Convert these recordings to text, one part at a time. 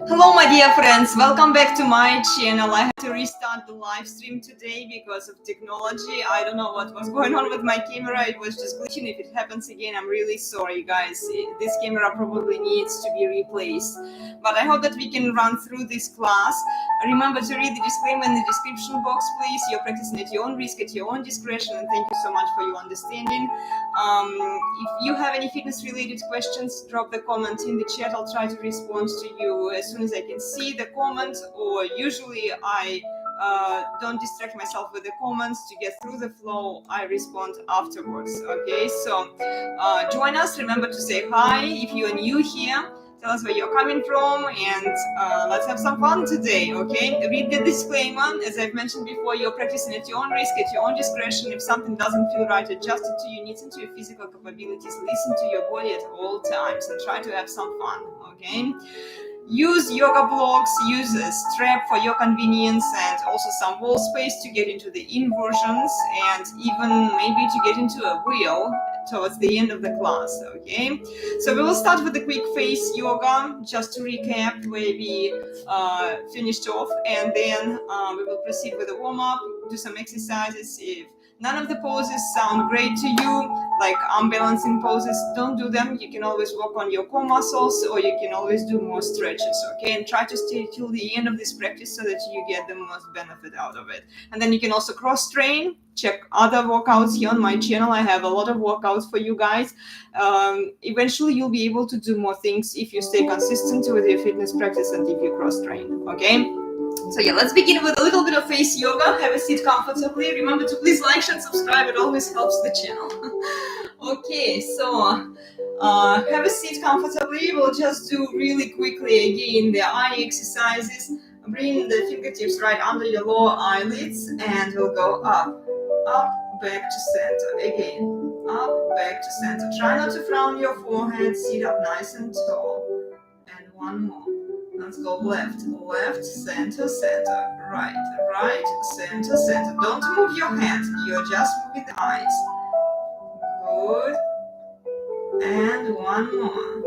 Hello my dear friends, welcome back to my channel. I had to restart the live stream today because of technology. I don't know what was going on with my camera, it was just glitching. If it happens again, I'm really sorry guys. This camera probably needs to be replaced. But I hope that we can run through this class. Remember to read the disclaimer in the description box please. You're practicing at your own risk, at your own discretion, and thank you so much for your understanding. If you have any fitness related questions, drop the comment in the chat. I'll try to respond to you as soon as I can see the comments, or usually I don't distract myself with the comments. To get through the flow, I respond afterwards. Okay, so join us. Remember to say hi if you are new here. Tell us where you're coming from, and let's have some fun today, okay? Read the disclaimer. As I've mentioned before, you're practicing at your own risk, at your own discretion. If something doesn't feel right, adjust it to your needs and to your physical capabilities. Listen to your body at all times and try to have some fun, okay? Use yoga blocks, use a strap for your convenience, and also some wall space to get into the inversions, and even maybe to get into a wheel towards the end of the class, okay? So we will start with the quick face yoga, just to recap where we finished off, and then we will proceed with a warm-up, do some exercises. If none of the poses sound great to you, like arm balancing poses, don't do them. You can always work on your core muscles, or you can always do more stretches, okay? And try to stay till the end of this practice so that you get the most benefit out of it. And then you can also cross train. Check other workouts here on my channel. I have a lot of workouts for you guys. Eventually you'll be able to do more things if you stay consistent with your fitness practice and if you cross train, okay? So yeah, let's begin with a little bit of face yoga. Have a seat comfortably. Remember to please like and subscribe. It always helps the channel. Okay, so have a seat comfortably. We'll just do really quickly again the eye exercises. Bring the fingertips right under your lower eyelids, and we'll go up, back to center. Again, up, back to center. Try not to frown your forehead. Sit up nice and tall. And one more. Let's go left, center, center, right, center, center. Don't move your head, you're just moving the eyes. Good. And one more.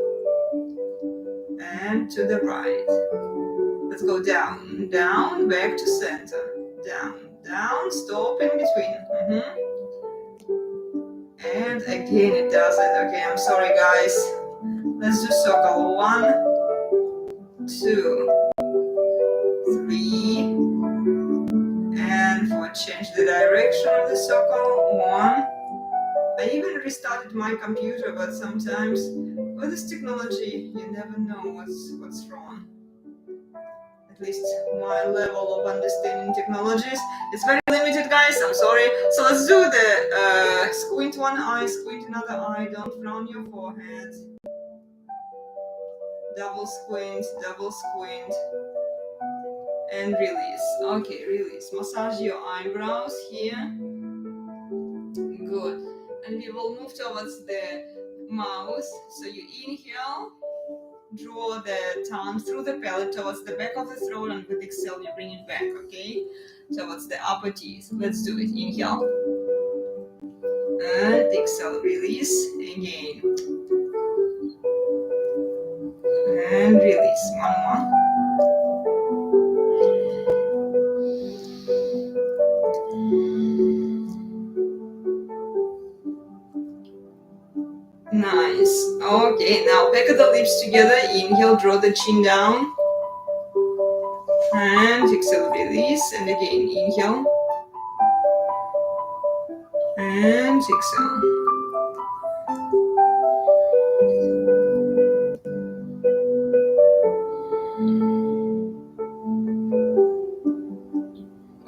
And to the right. Let's go down, down, back to center. Down, down, stop in between. And again it does it. Okay, I'm sorry guys. Let's do circle. 1, 2, 3, and 4. Change the direction of the circle. 1. I even restarted my computer, but sometimes with this technology you never know what's wrong. At least my level of understanding technologies is very limited, guys. I'm sorry. So let's do the squint one eye, squint another eye. Don't frown your forehead. Double squint, and release. Okay, release. Massage your eyebrows here. Good. And we will move towards the mouth. So you inhale, draw the tongue through the palate towards the back of the throat, and with exhale you bring it back, okay? Towards the upper teeth. Let's do it. Inhale. And exhale, release. Again. And release. One more. Nice. Okay, now back of the lips together. Inhale, draw the chin down. And exhale, release. And again, inhale. And exhale.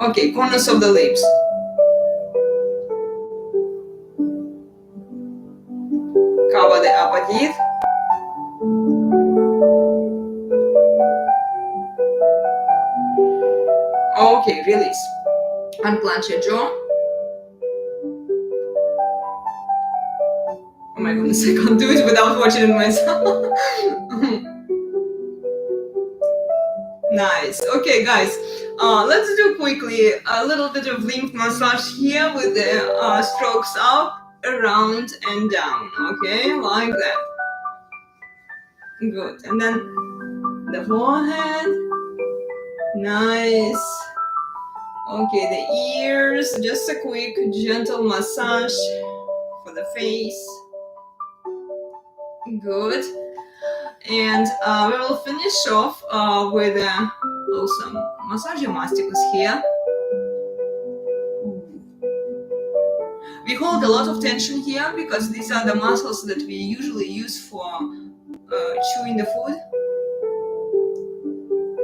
Okay, corners of the lips. Cover the upper teeth. Okay, release. Unclench your jaw. Oh my goodness, I can't do it without watching it myself. Nice. Okay, guys. Let's do quickly a little bit of lymph massage here with the strokes up, around, and down. Okay, like that. Good. And then the forehead. Nice. Okay, the ears. Just a quick, gentle massage for the face. Good. And we will finish off with some massage masticus here. We hold a lot of tension here because these are the muscles that we usually use for chewing the food.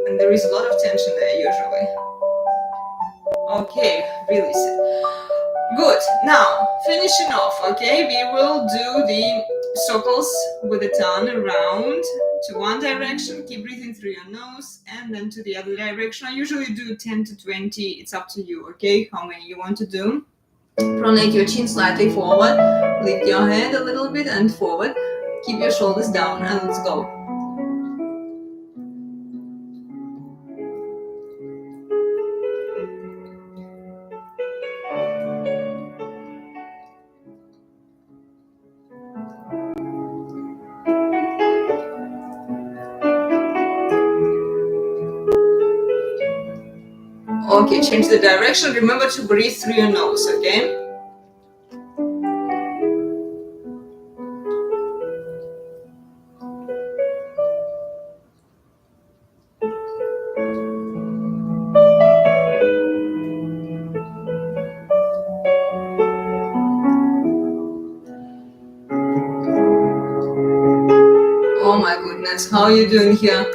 And there is a lot of tension there usually. Okay, release it. Good. Now, finishing off, okay? We will do the circles with the tongue around to one direction. Keep breathing through your nose and then to the other direction. I usually do 10 to 20. It's up to you, okay? How many you want to do. Pronate your chin slightly forward. Lift your head a little bit and forward. Keep your shoulders down and let's go. Okay, change the direction. Remember to breathe through your nose, okay? Oh my goodness, how are you doing here?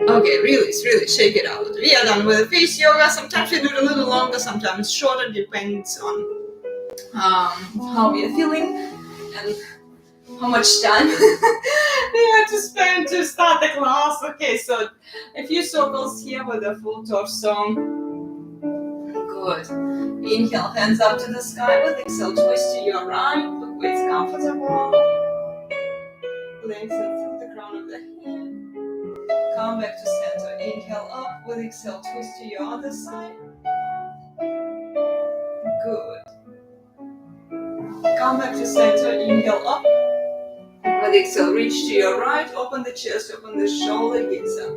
Okay, release, really shake it out. We are done with the face yoga. Sometimes we do it a little longer, sometimes shorter, depends on how we are feeling and how much time we have to spend to start the class. Okay, so a few circles here with the full torso. Good. Inhale, hands up to the sky with exhale, twist to your right. Look where it's comfortable. Lengthen through the crown of the head. Come back to center. Inhale up with exhale, twist to your other side. Good. Come back to center. Inhale up. With exhale, reach to your right. Open the chest, open the shoulder, gaze up.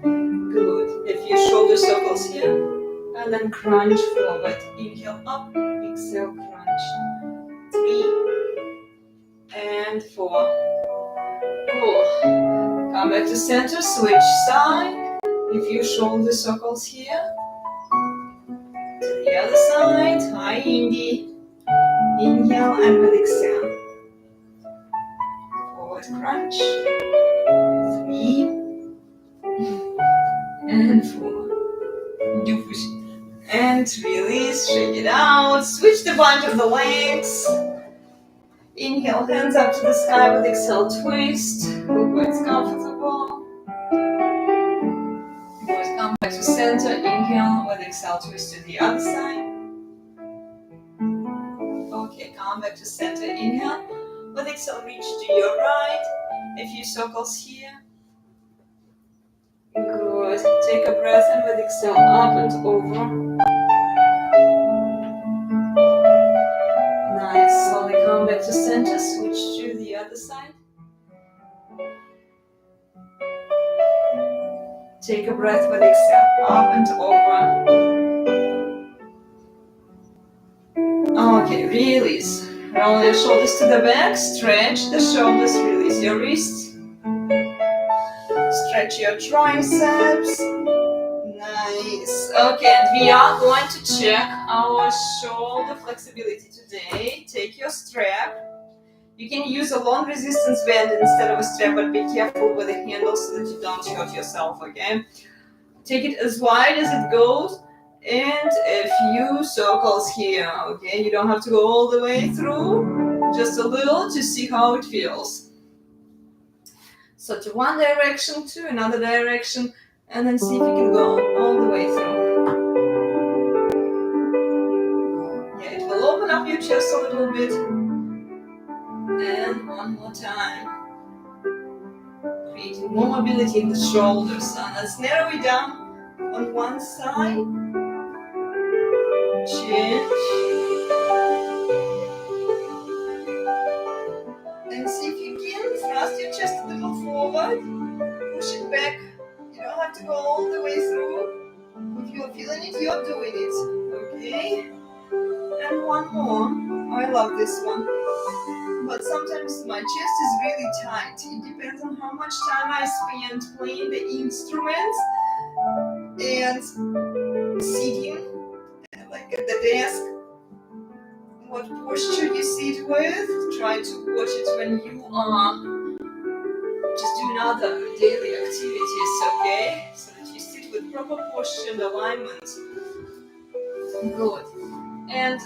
Good. A few shoulder circles here. And then crunch forward. Inhale up. Exhale, crunch. 3 and 4. Cool. Come back to center, switch side. A few shoulder circles here. To the other side, high indie. Inhale and with exhale. Forward crunch. 3 and 4. And release, shake it out. Switch the bunch of the legs. Inhale, hands up to the sky with exhale, twist. Look where it's comfortable. Good, come back to center. Inhale, with exhale, twist to the other side. Okay, come back to center. Inhale, with exhale, reach to your right. A few circles here. Good. Take a breath and with exhale, up and over. Nice. Slowly come back to center. Switch to the other side. Take a breath with exhale, up and over. Okay, release. Roll your shoulders to the back. Stretch the shoulders. Release your wrists. Stretch your triceps. Nice. Okay, and we are going to check our shoulder flexibility today. Take your strap. You can use a long resistance band instead of a strap, but be careful with the handle so that you don't hurt yourself, okay? Take it as wide as it goes and a few circles here, okay? You don't have to go all the way through, just a little to see how it feels. So to one direction, to another direction, and then see if you can go all the way through. Yeah, it will open up your chest a little bit. And one more time. Creating more mobility in the shoulders. And let's narrow it down on one side. change, and see if you can thrust your chest a little forward, push it back. You don't have to go all the way through. If you're feeling it, you're doing it. Okay? And one more. I love this one. But sometimes my chest is really tight. It depends on how much time I spend playing the instruments and sitting like at the desk. What posture you sit with. Try to watch it when you are just doing other daily activities, okay? So that you sit with proper posture and alignment. Good. And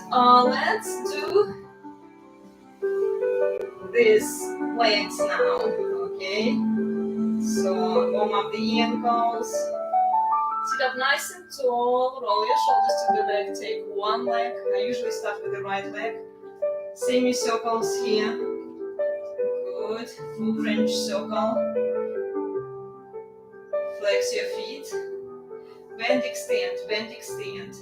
let's do these legs now, okay? So warm up the ankles. Sit up nice and tall. Roll your shoulders to the back. Take one leg. I usually start with the right leg. Semicircles here. Good. Full French circle. Flex your feet. Bend, extend, bend, extend.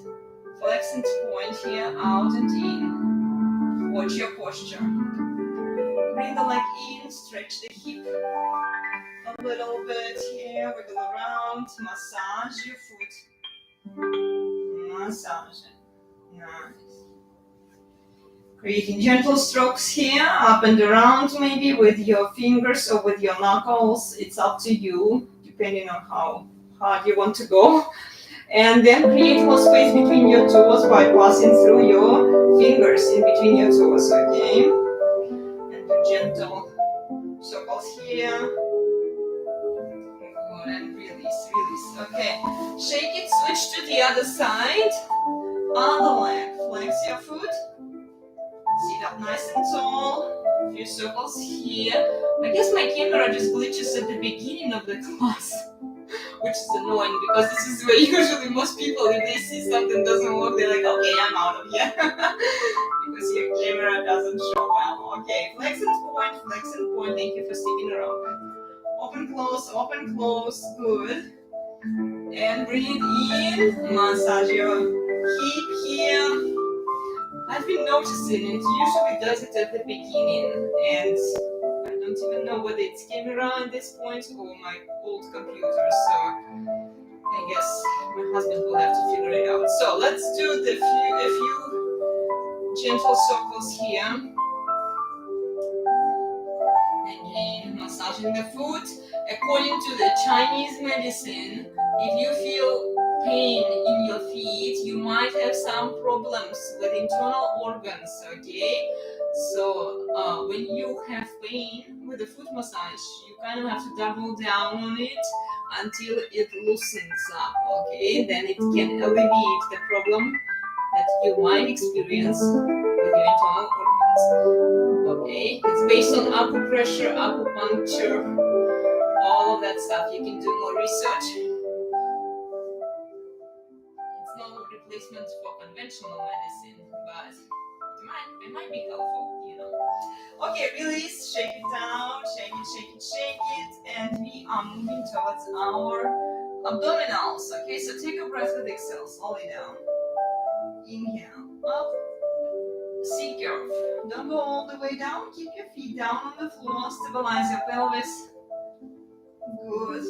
Flex and point here, out and in. Watch your posture. Bring the leg in, stretch the hip a little bit here, wiggle around, massage your foot. Massage it. Nice. Creating gentle strokes here, up and around maybe with your fingers or with your knuckles. It's up to you, depending on how hard you want to go. And then create more space between your toes by passing through your fingers in between your toes, okay? And do gentle circles here. Good, and release, release. Okay, shake it, switch to the other side. Other leg, flex your foot. Sit up nice and tall. A few circles here. I guess my camera just glitches at the beginning of the class, which is annoying because this is where usually most people, if they see something doesn't work, they're like, okay, I'm out of here. Because your camera doesn't show well. Okay, flex and point, flex and point. Thank you for sticking around. Open, close, good. And breathe in, massage your hip here. I've been noticing it usually does it at the beginning, and I don't even know whether it's camera at this point or my old computer, so I guess my husband will have to figure it out. So let's do a few gentle circles here. Again, massaging the foot. According to the Chinese medicine, if you feel pain in your feet, you might have some problems with internal organs, okay? So when you have pain with the foot massage, you kind of have to double down on it until it loosens up, okay? Then it can alleviate the problem that you might experience with your internal organs, okay? It's based on acupressure, acupuncture, all of that stuff. You can do more research. It's not a replacement for conventional medicine, but it might be helpful, you know. Okay, release, shake it down, shake it, and we are moving towards our abdominals. Okay, so take a breath with exhale, slowly down. Inhale, up, C curve. Don't go all the way down, keep your feet down on the floor, stabilize your pelvis. Good.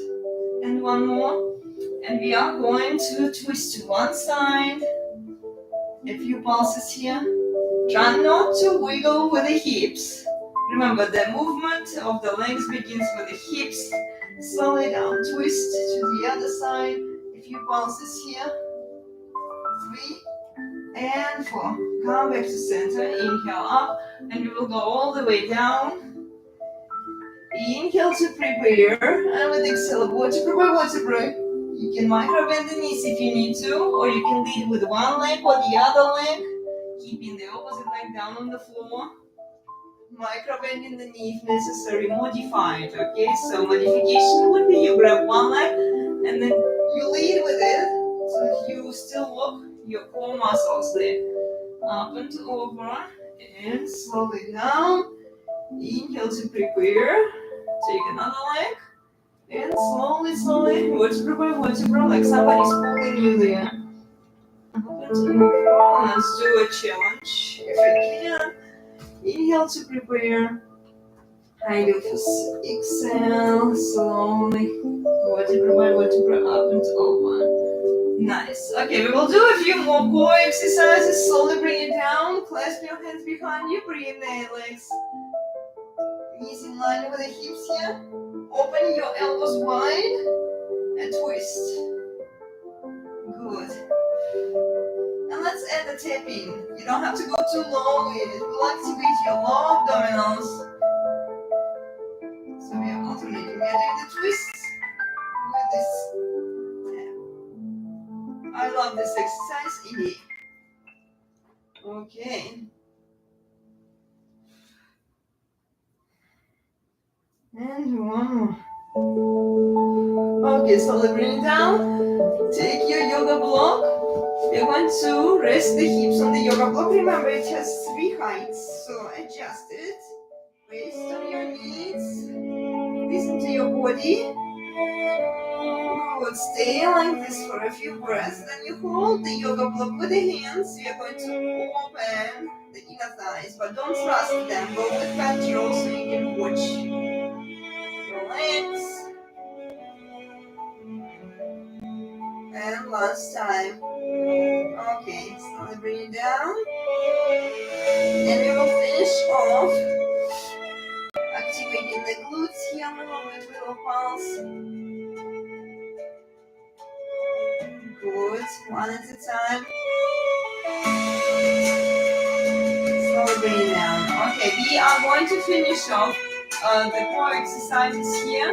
And one more. And we are going to twist to one side. A few pulses here. Try not to wiggle with the hips. Remember, the movement of the legs begins with the hips. Slowly down, twist to the other side. A few pulses here. 3 and 4. Come back to center. Inhale up, and we will go all the way down. Inhale to prepare, and with exhale, vertebrae. You can micro bend the knees if you need to, or you can lead with one leg or the other leg, keeping the opposite leg down on the floor. Micro bending the knee if necessary, modified, okay? So modification would be you grab one leg, and then you lead with it, so that you still work your core muscles there. Up and over, and slowly down. Inhale to prepare. Take another leg, and slowly, vertebra by vertebra, like somebody's pulling you there. Up and over. Let's do a challenge if we can. Inhale to prepare. I do first exhale slowly. Vertebra up and over. Nice. Okay, we will do a few more core exercises. Slowly bring it down. Clasp your hands behind you. Bring the legs. Knees in line with the hips here. Open your elbows wide and twist. Good. And let's add the tapping. You don't have to go too low. It will activate your lower abdominals. So we are alternating. We are doing the twists with this tap. I love this exercise. Indeed. Okay. And one more. Okay, slowly bring it down. Take your yoga block. We're going to rest the hips on the yoga block. Remember, it has 3 heights, so adjust it. Based on your needs. Listen to your body. Good. Stay like this for a few breaths. Then you hold the yoga block with the hands. We are going to open the inner thighs, but don't thrust them. Go with control so you can watch your legs. And last time. Okay, slowly bring it down. And we will finish off activating the glutes here a little bit with a pulse. Good. One at a time. Slowly bring it down. Okay, we are going to finish off the core exercises here.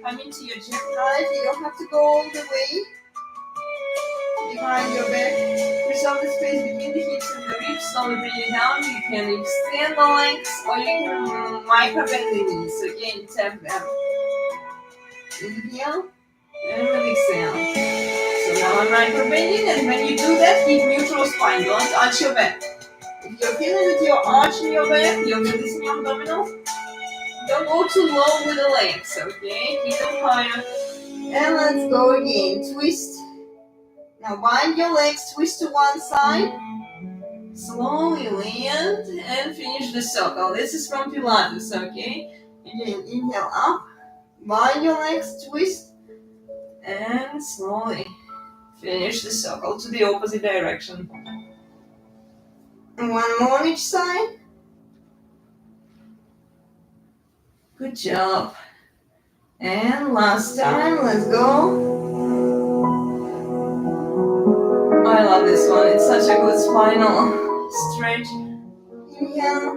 Come into your jackknife. You don't have to go all the way behind your back. Preserve the space between the hips and the ribs. Slowly bring it down. You can extend the legs or you can micro bend the knees. Again, tap them. Inhale and exhale. So now I'm micro bending, and when you do that, keep neutral spine. Don't arch your back. If you're feeling that you're arching your back, you're releasing your abdominals, don't go too low with the legs, okay? Keep them higher. And let's go again. Twist. Now bind your legs, twist to one side. Slowly land and finish the circle. This is from Pilates, okay? Again, inhale up. Bind your legs, twist. And slowly finish the circle to the opposite direction. And one more on each side. Good job. And last time, let's go. I love this one. It's such a good spinal stretch. Inhale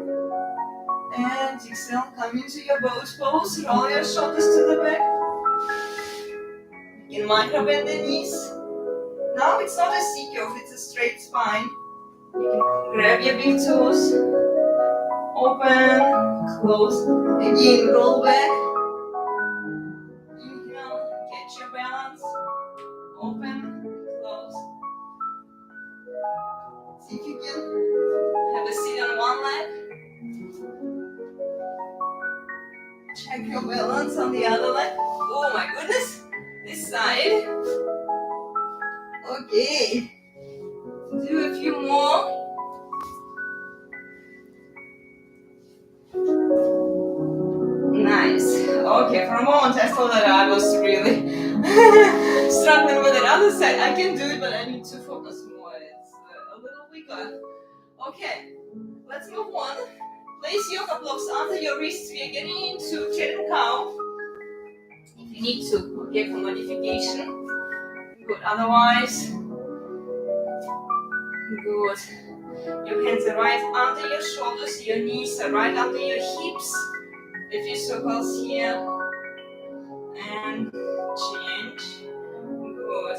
and exhale. Come into your boat pose. Roll your shoulders to the back. You can micro bend the knees. Now it's not a C-curve, it's a straight spine. You can grab your big toes. Open, close. Again, roll back. Inhale, catch your balance. Open, close. See if you can have a seat on one leg. Check your balance on the other leg. Oh my goodness. This side. Okay. Do a few more. Nice. Okay, for a moment I thought that I was really struggling with the other side. I can do it, but I need to focus more. It's a little weaker. Okay, let's move on. Place yoga blocks under your wrists. We are getting into cat and cow. If you need to, okay, for modification. Good. Otherwise, good. Your hands are right under your shoulders. Your knees are right under your hips. A few circles here. And change. Good.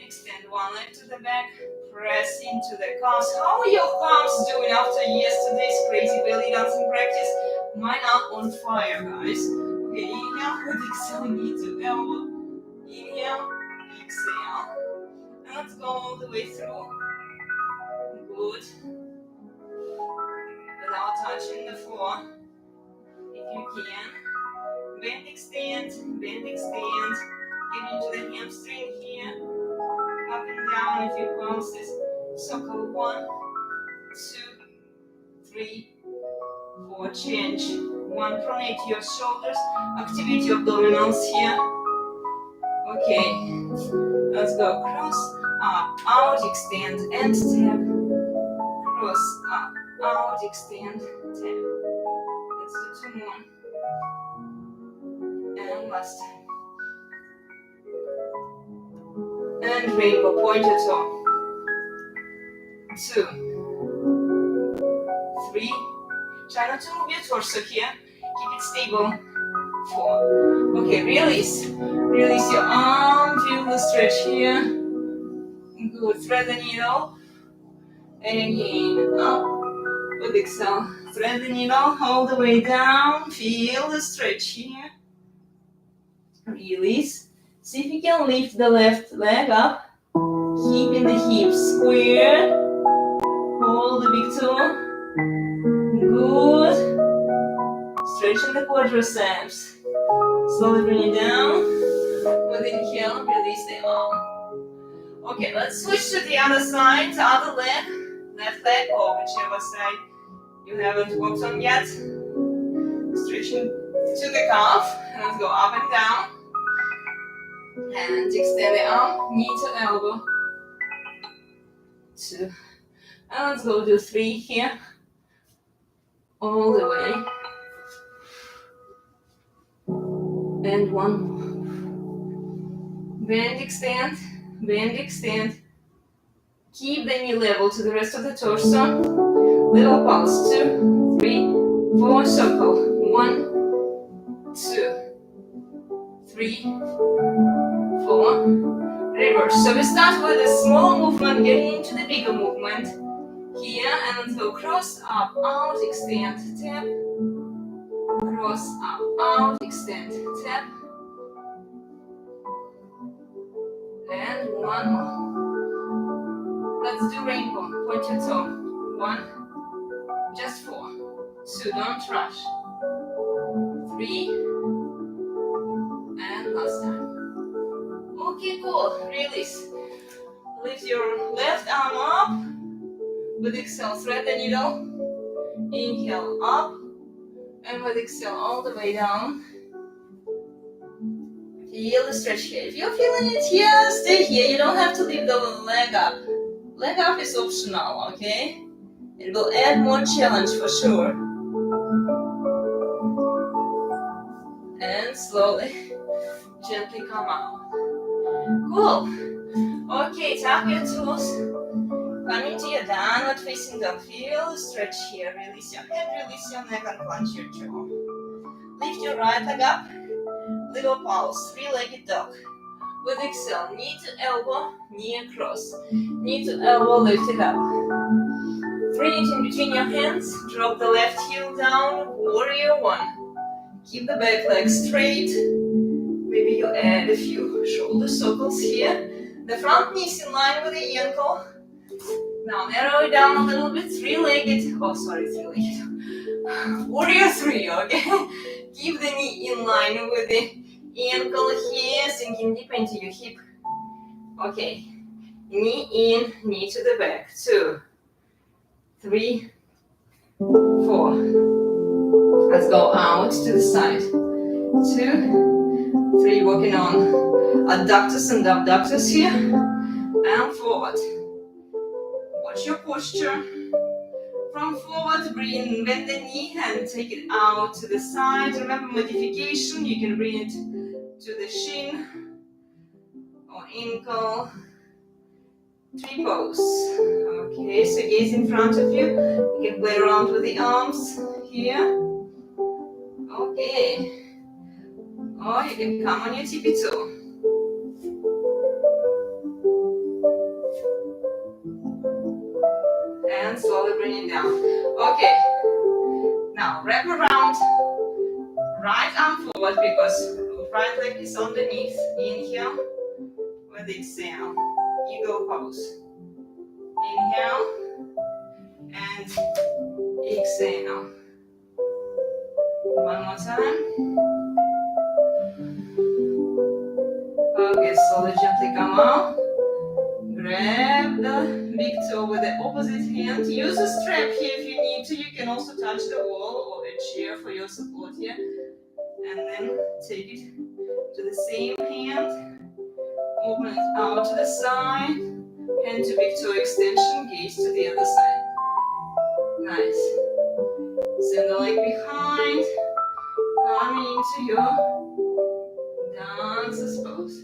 Extend one leg to the back. Press into the calves. How are your calves doing after yesterday's crazy belly dancing practice? Mine are on fire, guys. Okay, inhale, put exhale, knee to elbow. Inhale, exhale. And let's go all the way through. Good. Without touching the floor. If you can. Bend, extend, bend, extend. Get into the hamstring here. Up and down a few pulses. circle, 1, 2, 3, 4, change, 1, pronate your shoulders, activate your abdominals here. Okay, let's go, cross, up, out, extend, and tap, cross, up, out, extend, tap. Let's do 2 more, and last time. And rainbow, point your toe. 2, 3. Try not to move your torso here. Keep it stable. 4. Okay, release. Release your arm. Feel the stretch here. Good. Thread the needle. And again, up. With exhale. Thread the needle all the way down. Feel the stretch here. Release. See if you can lift the left leg up. Keeping the hips square. Hold the big toe. Good. Stretching the quadriceps. Slowly bring it down. With inhale, release the arm. Okay, let's switch to the other side, the other leg, left leg, or whichever side you haven't worked on yet. Stretching to the calf. Let's go up and down. And extend the arm, knee to elbow. 2. And let's go to 3 here. All the way. And 1 more. Bend, extend, bend, extend. Keep the knee level to the rest of the torso. Little pulse. 2, 3, 4, circle. 1, 2, 3, 4. Reverse. So we start with a small movement, getting into the bigger movement. Here, and let's go cross, up, out, extend, tap. Cross, up, out, extend, tap. And 1 more. Let's do rainbow. Point your toe. 1, just 4. 2, don't rush. 3, and last time. Okay, cool. Release. Lift your left arm up. With exhale, thread the needle. Inhale, up. And with exhale, all the way down. Feel the stretch here. If you're feeling it here, stay here. You don't have to leave the leg up. Leg up is optional, okay? It will add more challenge for sure. And slowly, gently come out. Cool. Okay, tap your toes. Come into your downward facing dog. Feel the stretch here. Release your head, release your neck, and clench your jaw. Lift your right leg up. Little pulse, 3-legged dog. With exhale, knee to elbow, knee across. Knee to elbow, lift it up. Bring it in between your hands. Drop the left heel down. Warrior 1. Keep the back leg straight. Maybe you add a few shoulder circles here. The front knee is in line with the ankle. Now narrow it down a little bit. 3-legged. Oh, sorry, 3-legged. Warrior 3, okay? Keep the knee in line with the ankle here, sinking deep into your hip. Okay. Knee in, knee to the back. 2, 3, 4. Let's go out to the side. 2, 3. Working on adductors and abductors here. And forward. Watch your posture. From forward, bend the knee and take it out to the side. Remember modification, you can bring it to the shin or ankle. 3 pose. Okay, so gaze in front of you. You can play around with the arms here. Okay. Or you can come on your tippy toe. And slowly bring it down. Okay. Now wrap around. Right arm forward because right leg is underneath. Inhale. With exhale. Eagle pose. Inhale. And exhale. One more time. Okay, slowly gently come out. Grab the big toe with the opposite hand. Use a strap here if you need to. You can also touch the wall or a chair for your support here. And then take it to the same hand. Open it out to the side. Hand to big toe extension. Gaze to the other side. Nice. Send the leg behind. Coming into your dancer's pose.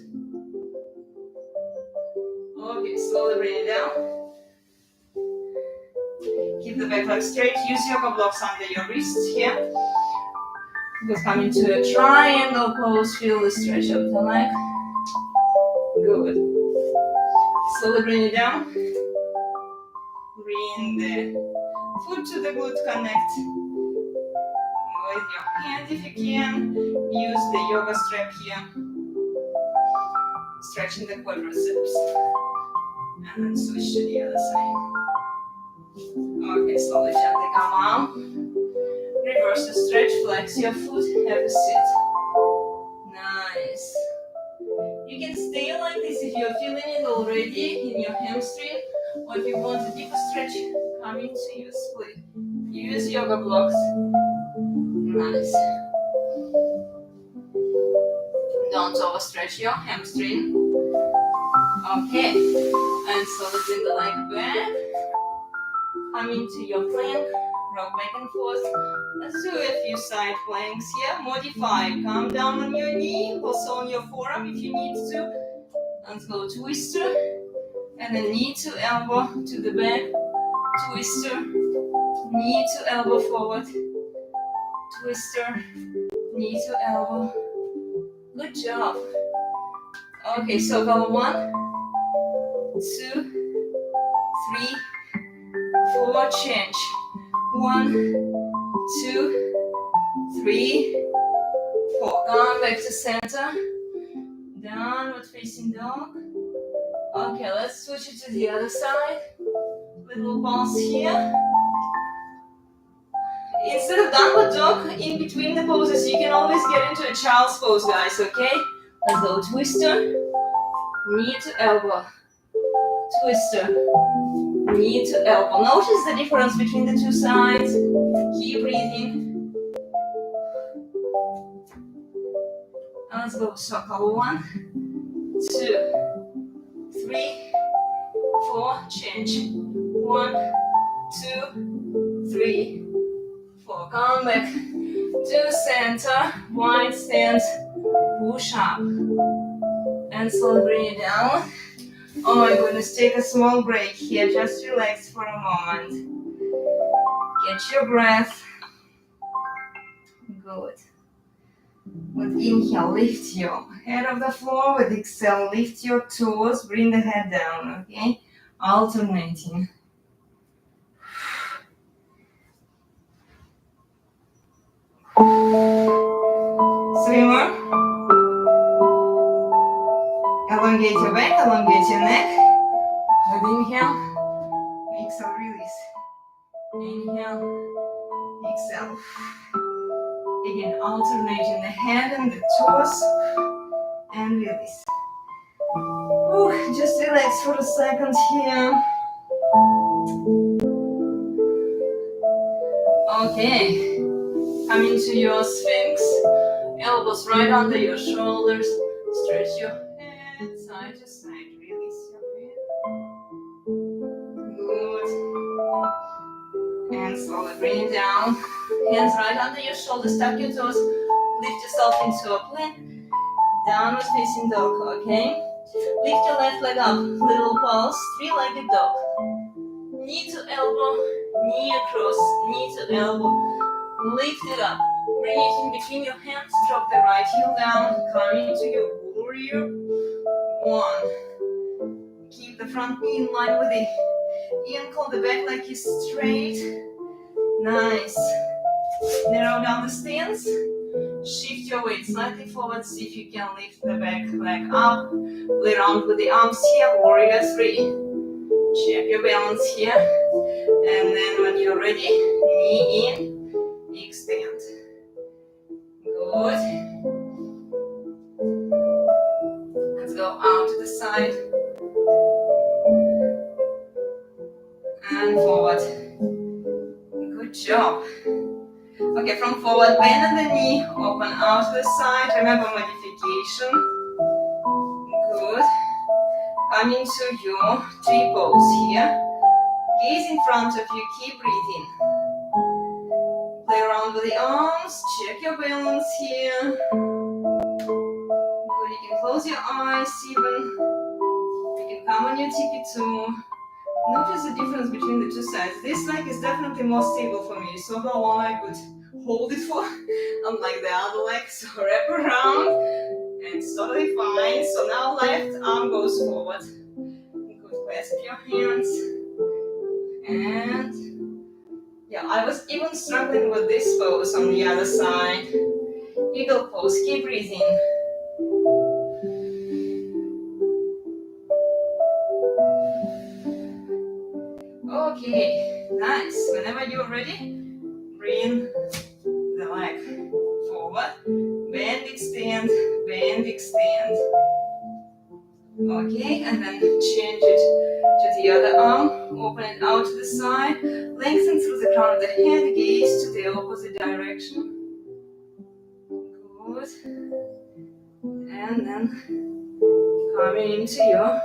Okay, slowly bring it down. Keep the back leg straight. Use yoga blocks under your wrists here. We'll come into a triangle pose. Feel the stretch of the leg. Good. Slowly bring it down. Bring the foot to the glute connect. With your hand if you can. Use the yoga strap here. Stretching the quadriceps. And then switch to the other side. Okay, slowly gently come out. Reverse the stretch, flex your foot, have a sit. Nice. You can stay like this if you're feeling it already in your hamstring, or if you want a deeper stretch, come into your split. Use yoga blocks. Nice. Don't overstretch your hamstring. Okay. And slowly bring the leg back. Come into your plank. Rock back and forth. Let's do a few side planks here. Modify. Come down on your knee. Also on your forearm if you need to. Let's go twister. And then knee to elbow to the back. Twister. Knee to elbow forward. Twister. Knee to elbow. Good job. Okay, so go 1, 2, 3, 4. Change. 1, 2, 3, 4. Come back to center. Downward facing dog. Okay, let's switch it to the other side. Little pulse here. Instead of downward dog, in between the poses, you can always get into a child's pose, guys, okay? Let's go twister, knee to elbow, twister, knee to elbow. Notice the difference between the two sides. Keep breathing. Let's go circle. 1, 2, 3, 4. Change. 1, 2, 3, 4. Come back to center. Wide stance. Push up. And slowly bring it down. Oh my goodness, take a small break here. Just relax for a moment. Get your breath. Good. With inhale, lift your head off the floor. With exhale, lift your toes. Bring the head down, okay? Alternating. Swimmer. Elongate your back, elongate your neck. With inhale, exhale, release. Inhale, exhale. Again, alternating the head and the toes. And release. Ooh, just relax for a second here. Okay. Come into your Sphinx. Elbows right under your shoulders. Stretch your head side to side. Release your head. Good. And slowly bring it down. Hands right under your shoulders. Tuck your toes. Lift yourself into a plank. Downward facing dog. Okay. Lift your left leg up. Little pulse. Three-legged dog. Knee to elbow. Knee across. Knee to elbow. Lift it up. Bring it in between your hands. Drop the right heel down. Come into your warrior. 1. Keep the front knee in line with the ankle. The back leg is straight. Nice. Narrow down the stance. Shift your weight slightly forward. See if you can lift the back leg up. Play around with the arms here. Warrior 3. Check your balance here. And then when you're ready, knee in. Extend. Good. Let's go out to the side. and forward. Good job. Okay, from forward, bend at the knee, open out to the side. Remember modification. Good. Come into your tree pose here. Gaze in front of you, keep breathing. Play around with the arms, check your balance here. Good, you can close your eyes even. You can come on your tippy toe. Notice the difference between the two sides. This leg is definitely more stable for me. So how long I could hold it for, unlike the other leg. So wrap around and it's totally fine. So now left arm goes forward. You could clasp your hands. And yeah, I was even struggling with this pose on the other side. Eagle pose, keep breathing. Okay, nice. Whenever you're ready, bring the leg forward. Bend, extend, bend, extend. Okay, and then change it to the other arm. Open it out to the side. Lengthen through the crown of the head. Gaze to the opposite direction. Good. And then coming into your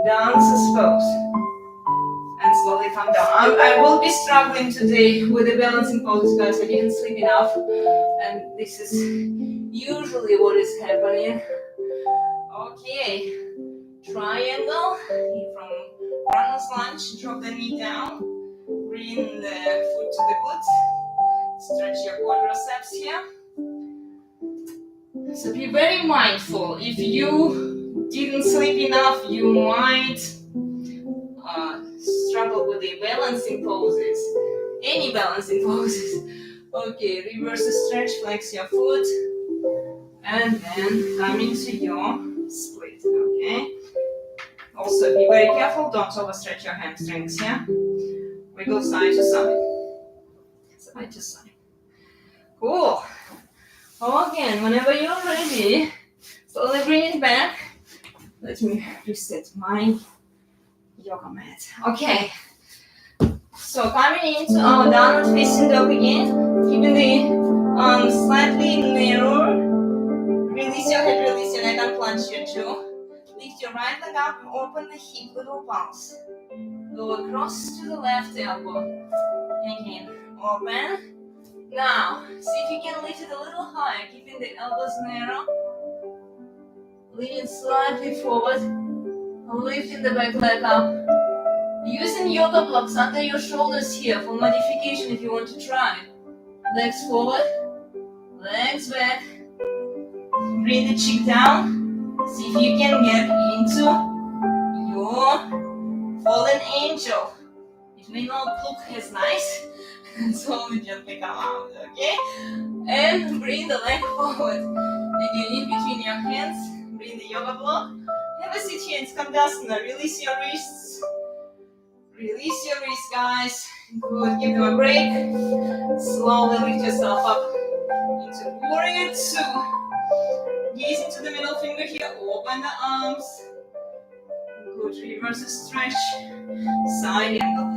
dancer's pose. And slowly come down. I will be struggling today with the balancing pose because I didn't sleep enough. And this is usually what is happening. Okay. Triangle. From runner's lunge. Drop the knee down. Bring the foot to the glutes. Stretch your quadriceps here. So be very mindful. If you didn't sleep enough, you might struggle with the balancing poses, any balancing poses. Okay, reverse the stretch, flex your foot, and then come into your split, okay? Also, be very careful, don't overstretch your hamstrings here. Wiggle side to side, side to side. Cool. Again, whenever you're ready, slowly bring it back. Let me reset my yoga mat. Okay, so coming into our downward facing dog again, keeping the arms slightly narrow. Release your head, release your neck, and plunge your jaw. Lift your right leg up, open the hip, little pulse. Go across to the left elbow. Again, open. Now, see if you can lift it a little higher, keeping the elbows narrow. Leaning slightly forward. Lifting the back leg up. Using yoga blocks under your shoulders here for modification if you want to try. Legs forward, legs back. Bring the cheek down. See if you can get into your fallen angel. It may not look as nice, so only gently come out, okay? And bring the leg forward. Again, in between your hands, bring the yoga block. Have a seat here in Skandasana. Release your wrists. Release your wrists, guys. Good. Give them a break. Slowly lift yourself up into Warrior 2. Gaze into the middle finger here. Open the arms. Good. Reverse the stretch. Side angle.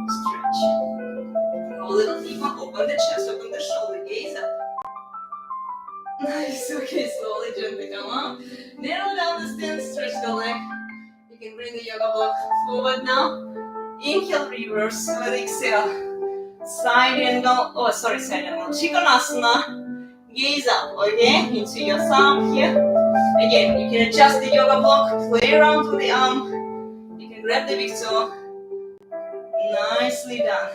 Stretch. Go a little deeper. Open the chest. Open the shoulder. Gaze up. Nice. Okay, slowly, gently come up. Narrow down the stance, stretch the leg. You can bring the yoga block forward now. Inhale, reverse with exhale. Side angle, side angle. Trikonasana. Gaze up, okay? Into your thumb here. Again, you can adjust the yoga block, play around with the arm. You can grab the big toe. Nicely done.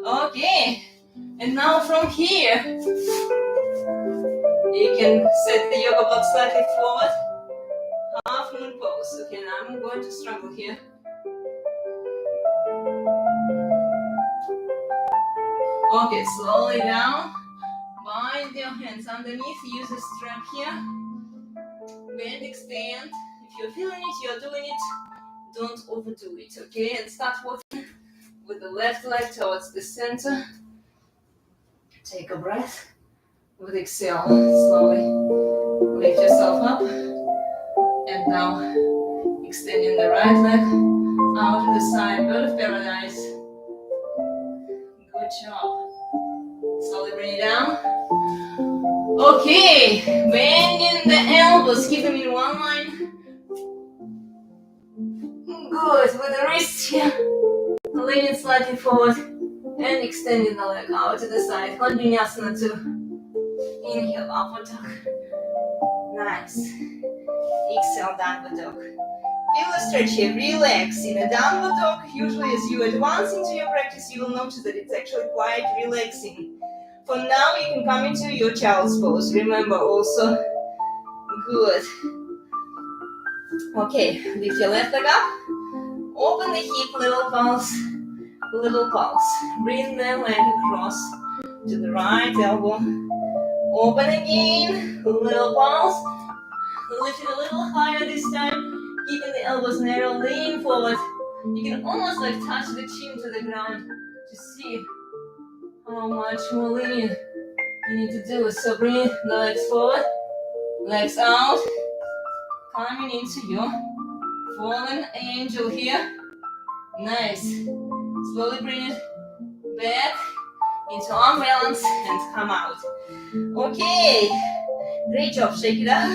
Okay. And now from here, you can set the yoga block slightly forward. Half moon pose. Okay, now I'm going to struggle here. Okay, slowly down. Bind your hands underneath. Use a strap here. Bend, extend. If you're feeling it, you're doing it. Don't overdo it, okay? And start walking with the left leg towards the center. Take a breath. With exhale, slowly lift yourself up. And now extending the right leg, Out to the side, bird of paradise. Good job. Slowly bring it down. Okay, bending the elbows, keep them in one line. Good, with the wrist here. Leaning slightly forward and extending the leg out to the side. Continuasana 2. Inhale, upward dog. Nice. Exhale, downward dog. Feel the stretch here, relax. In a downward dog, usually as you advance into your practice, you will notice that it's actually quite relaxing. For now, you can come into your child's pose. Remember also, good. Okay, lift your left leg up. Open the hip, little pulse. Little pulse. Bring the leg across to the right elbow. Open again. Little pulse. Lift it a little higher this time. Keeping the elbows narrow. Lean forward. You can almost like touch the chin to the ground to see how much more lean you need to do. So bring the legs forward. Legs out. Coming into your fallen angel here. Nice. Slowly bring it back into arm balance and come out. Okay, great job. Shake it up.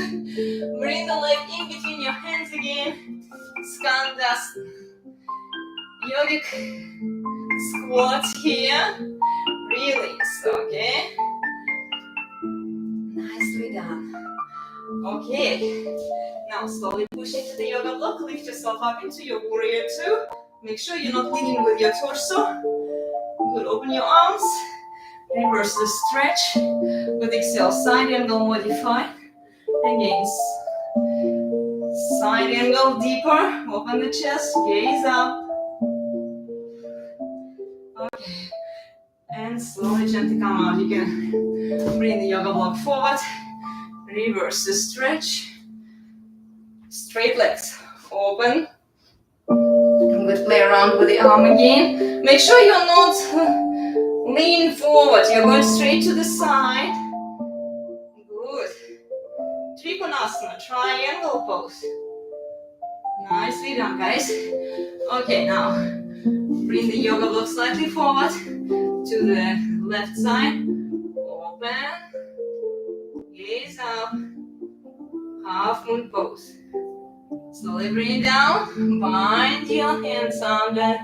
Bring the leg in between your hands again. Skandasana. Yogic squat here. Release. Okay. Nicely done. Okay. Now slowly push into the yoga block. Lift yourself up into your warrior 2. Make sure you're not leaning with your torso. Good, open your arms. Reverse the stretch. With exhale, side angle modify. Again, side angle deeper. Open the chest, gaze up. Okay. And slowly, gently come out. You can bring the yoga block forward. Reverse the stretch. Straight legs. Open. Good, play around with the arm again. Make sure you're not lean forward. You're going straight to the side. Good. Trikonasana, triangle pose. Nicely done, guys. Okay, now bring the yoga block slightly forward to the left side. Open. Gaze up. Half moon pose. Slowly bring it down. Bind your hands under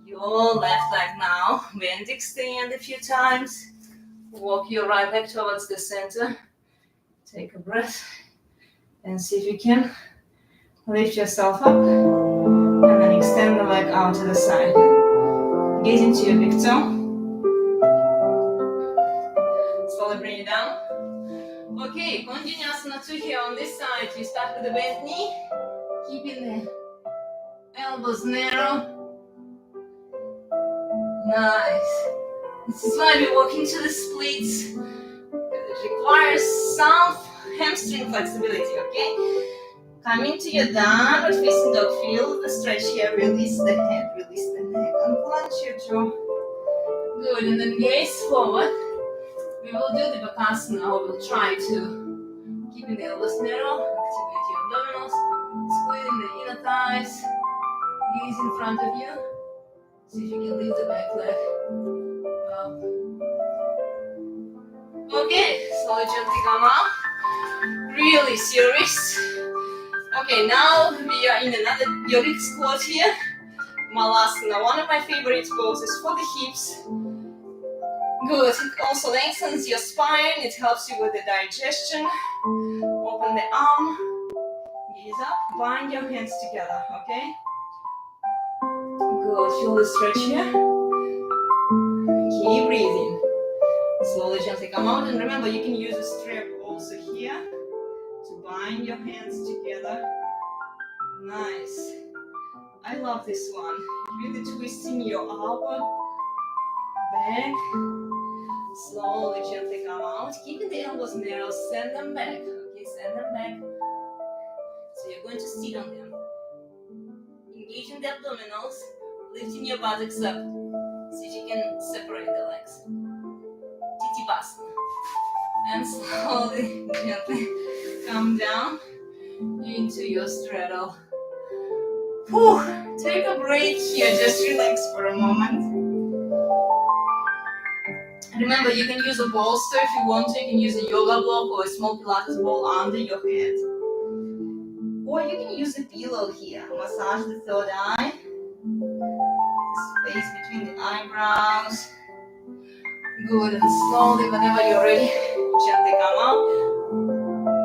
your left leg now. Bend, extend a few times. Walk your right leg towards the center. Take a breath and see if you can lift yourself up and then extend the leg out to the side. Gaze into your big toe. Slowly bring it down. Okay, continuasana 2 here on this side. You start with the bent knee, keeping the elbows narrow. Nice. This is why we walk into the splits. It requires some hamstring flexibility, okay? Come into your downward facing dog. Feel the stretch here. Release the head, release the neck, unclench your jaw. Good, and then gaze forward. We will do the bakasana, or we'll try to keeping the elbows narrow, activate your abdominals, squeezing the inner thighs, gaze in front of you. See if you can lift the back leg up. Okay, slowly, gently come up. Release your wrists. Okay, now we are in another yogic squat here. Malasana, one of my favorite poses for the hips. Good, it also lengthens your spine, it helps you with the digestion. Open the arm, gaze up, bind your hands together, okay? Good, feel the stretch here. Keep breathing. Slowly, gently come out, and remember you can use a strap also here to bind your hands together. Nice. I love this one. Really twisting your upper back. Slowly, gently come out. Keeping the elbows narrow, send them back. Okay, send them back. So you're going to sit on them. Engaging the abdominals, lifting your buttocks up. See if you can separate the legs. Titipasana. And slowly, gently come down into your straddle. Whew. Take a break here, just relax for a moment. Remember, you can use a bolster if you want to. You can use a yoga block or a small Pilates ball under your head. Or you can use a pillow here. Massage the third eye. The space between the eyebrows. Good, and slowly, whenever you're ready, gently come up.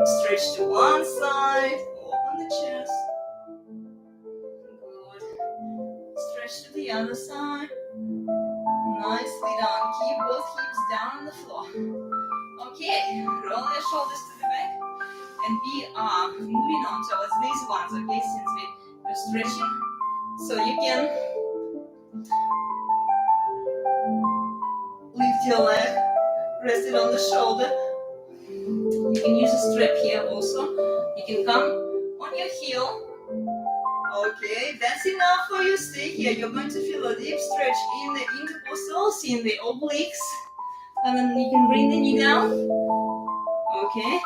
Stretch to one side. Open the chest. Good. Stretch to the other side. Nicely done. Keep both hips down on the floor. Okay, roll your shoulders to the back. And we are moving on towards these ones, okay, since we're stretching. So you can lift your leg, rest it on the shoulder. You can use a strap here also. You can come on your heel. Okay, that's enough for you. Stay here. You're going to feel a deep stretch in the intercostals, in the obliques. And then you can bring the knee down. Okay,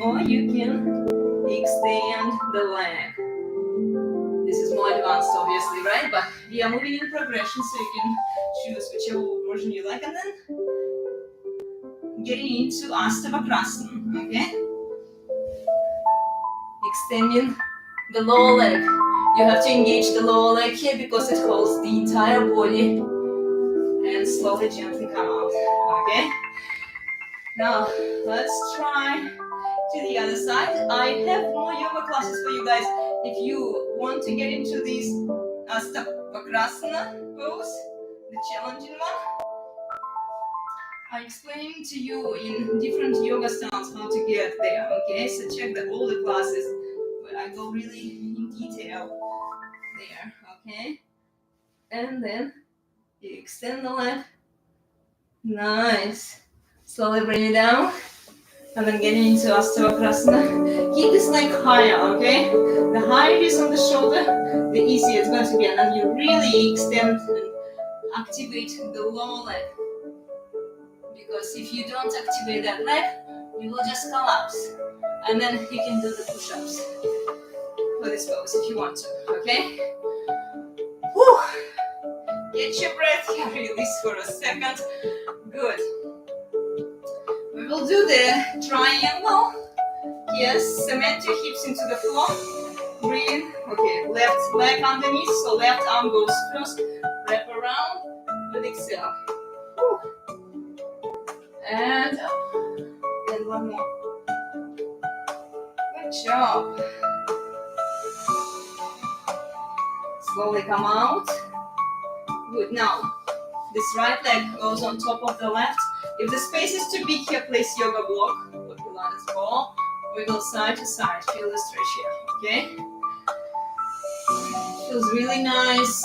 or you can extend the leg. This is more advanced, obviously, right? But we are moving in progression, so you can choose whichever version you like. And then getting into Astavakrasana, okay? Extending the lower leg. You have to engage the lower leg here because it holds the entire body. And slowly, gently come out, okay? Now, let's try to the other side. I have more yoga classes for you guys. If you want to get into this Astavakrasana pose, the challenging one, I explain to you in different yoga styles how to get there, okay? So check the older classes, but I go really in detail there, okay? And then you extend the leg. Nice. Slowly bring it down. And then getting into Astavakrasana. Keep this leg higher, okay? The higher it is on the shoulder, the easier it's going to be. And then you really extend and activate the lower leg. Because if you don't activate that leg, you will just collapse. And then you can do the push-ups for this pose if you want to, okay? Whew. Get your breath here, release for a second. Good. We will do the triangle. Yes, cement your hips into the floor. Breathe. Okay, left leg underneath, so left arm goes first. Wrap around and exhale. Whew. And up. And one more. Good job. Slowly come out. Good. Now, this right leg goes on top of the left. If the space is too big here, place yoga block or Pilates ball. Wiggle side to side. Feel the stretch here, okay? Feels really nice.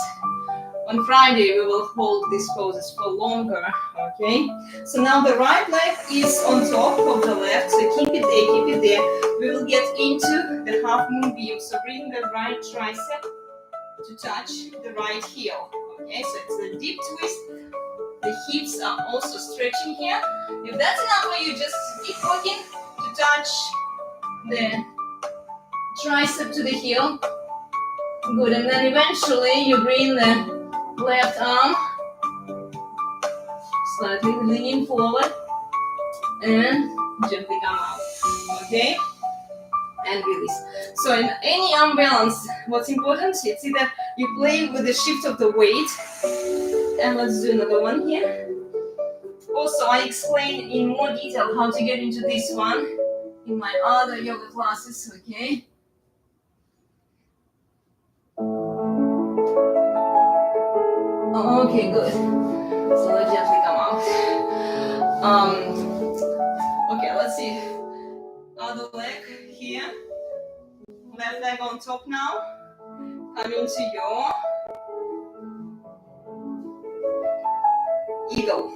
On Friday, we will hold these poses for longer, okay? So now the right leg is on top of the left, so keep it there, keep it there. We will get into the half moon beam. So bring the right tricep to touch the right heel, okay? So it's a deep twist. The hips are also stretching here. If that's enough for you, just keep working to touch the tricep to the heel. Good, and then eventually you bring the left arm slightly leaning forward and gently come out, okay? And release. So in any arm balance, what's important, it's either you play with the shift of the weight, and let's do another one here. Also, I explain in more detail how to get into this one in my other yoga classes, okay? Okay, good. So let's gently come out. Okay, let's see. Other leg here. Left leg on top now. Coming to your eagle.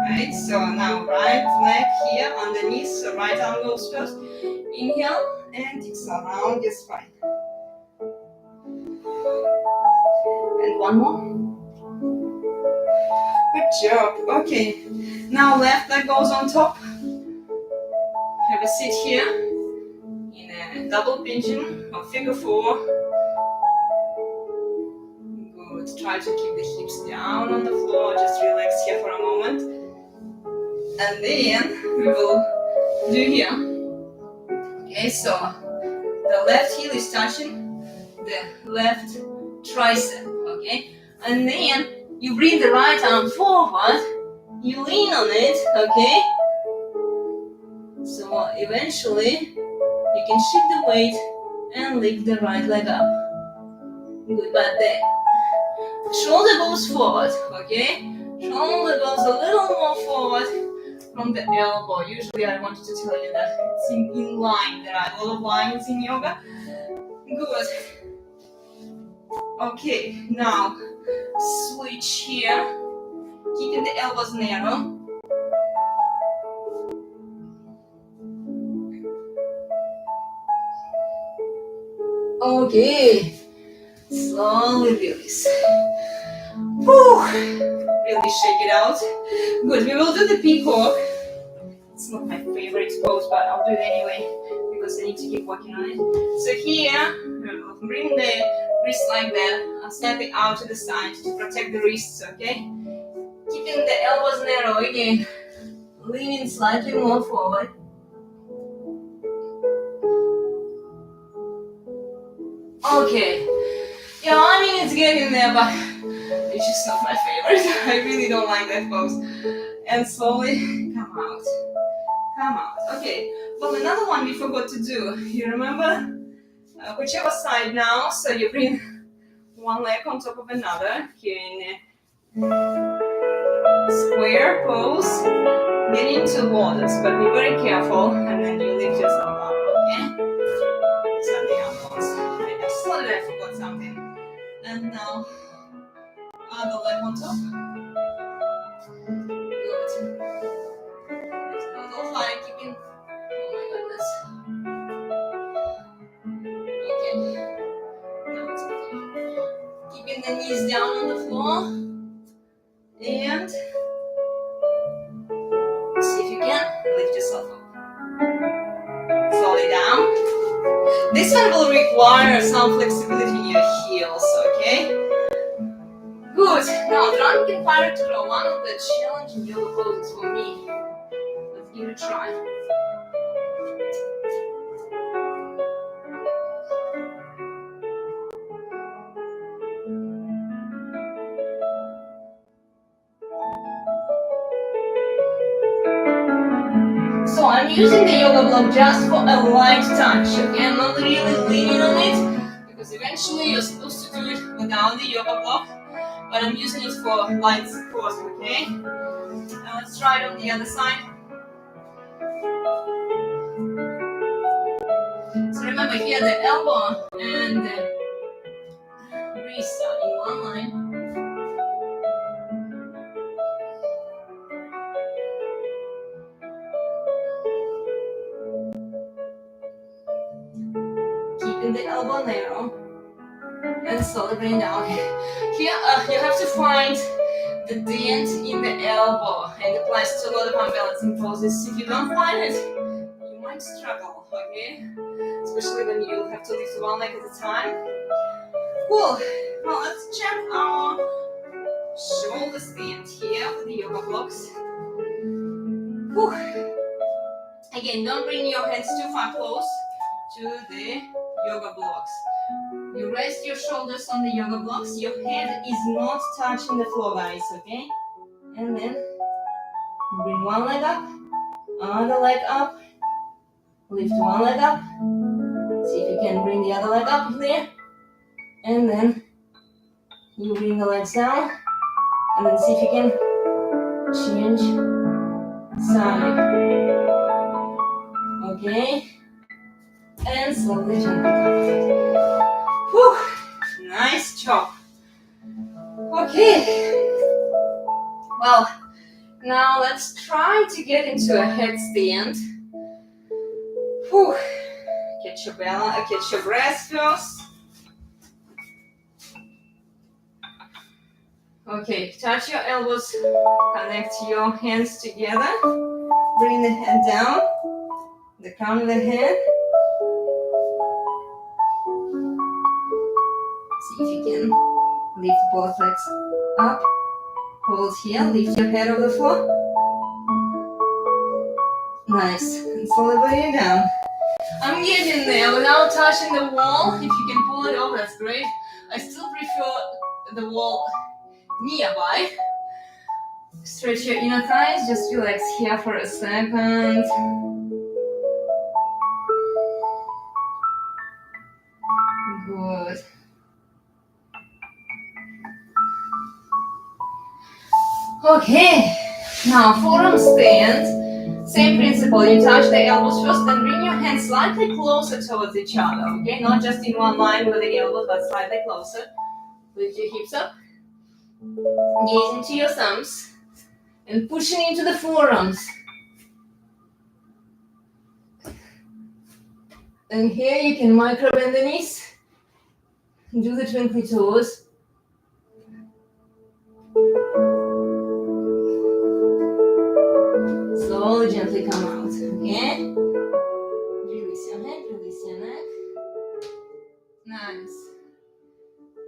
Right, so now right leg here underneath. So right arm goes first. Inhale and exhale around your spine. And one more. Good job. Okay. Now left leg goes on top. Have a seat here in a double pigeon or figure four. Try to keep the hips down on the floor. Just relax here for a moment. And then we will do here. Okay, so the left heel is touching the left tricep. Okay, and then you bring the right arm forward. You lean on it. Okay. So eventually you can shift the weight and lift the right leg up. Good, but the shoulder goes forward, okay? Shoulder goes a little more forward from the elbow. Usually I wanted to tell you that it's in line. There are a lot of lines in yoga. Good. Okay, now switch here. Keeping the elbows narrow. Okay, slowly release. Whew. Really shake it out. Good, we will do the peacock. It's not my favorite pose, but I'll do it anyway because I need to keep working on it. So here, bring the wrist like that. I'll step it out to the side to protect the wrists, okay? Keeping the elbows narrow again. Leaning slightly more forward. Okay. Yeah, I mean it's getting there, but it's just not my favorite. I really don't like that pose. And slowly come out. Come out. Okay. Well, another one we forgot to do. You remember? Whichever side now. So you bring one leg on top of another. Here in a square pose. Get into lotus, but be very careful. And then you lift yourself up. Okay? So the other ones. I just thought that I forgot something. And now other leg on top. Good. There's no fire keeping. Oh my goodness. Okay. Now it's okay. Keeping the knees down on the floor. And see if you can lift yourself up. Slowly down. This one will require some flexibility in your heels, okay? Good. Now, drunken pirate row, one of the challenging yoga poses for me. Let's give it a try. So I'm using the yoga block just for a light touch, okay? I'm not really leaning on it because eventually you're supposed to do it without the yoga block, but I'm using it for light support, okay? Now let's try it on the other side. So remember here the elbow and the wrist are in one line. Keeping the elbow narrow and slowly bring down. Here you have to find the dent in the elbow, and it applies to a lot of unbalancing poses. If you don't find it, you might struggle, okay? Especially when you have to lift one leg at a time. Cool. Well, let's check our shoulder stand here with the yoga blocks. Whew. Again, don't bring your hands too far close to the yoga blocks. You rest your shoulders on the yoga blocks. Your head is not touching the floor, guys, okay? And then bring one leg up, other leg up, lift one leg up. See if you can bring the other leg up there. And then you bring the legs down. And then see if you can change side. Okay? And slowly jump up. Whew! Nice job. Okay. Well, now let's try to get into a headstand. Whew. Catch your balance, catch your breath first. Okay, touch your elbows, connect your hands together. Bring the head down, the crown of the head. See if you can Lift both legs up. Hold here. Lift your head off the floor. Nice. And slowly bring it down. I'm getting there without touching the wall. If you can pull it off, that's great. I still prefer the wall nearby. Stretch your inner thighs. Just relax here for a second. Good. Okay. Now forearm stand. Same principle, you touch the elbows first, then bring your hands slightly closer towards each other, okay? Not just in one line with the elbows, but slightly closer. Lift your hips up, gaze into your thumbs, and pushing into the forearms. And here you can micro bend the knees, do the twinkly toes. Slowly, gently come out, okay? Release your head, release your neck. Nice.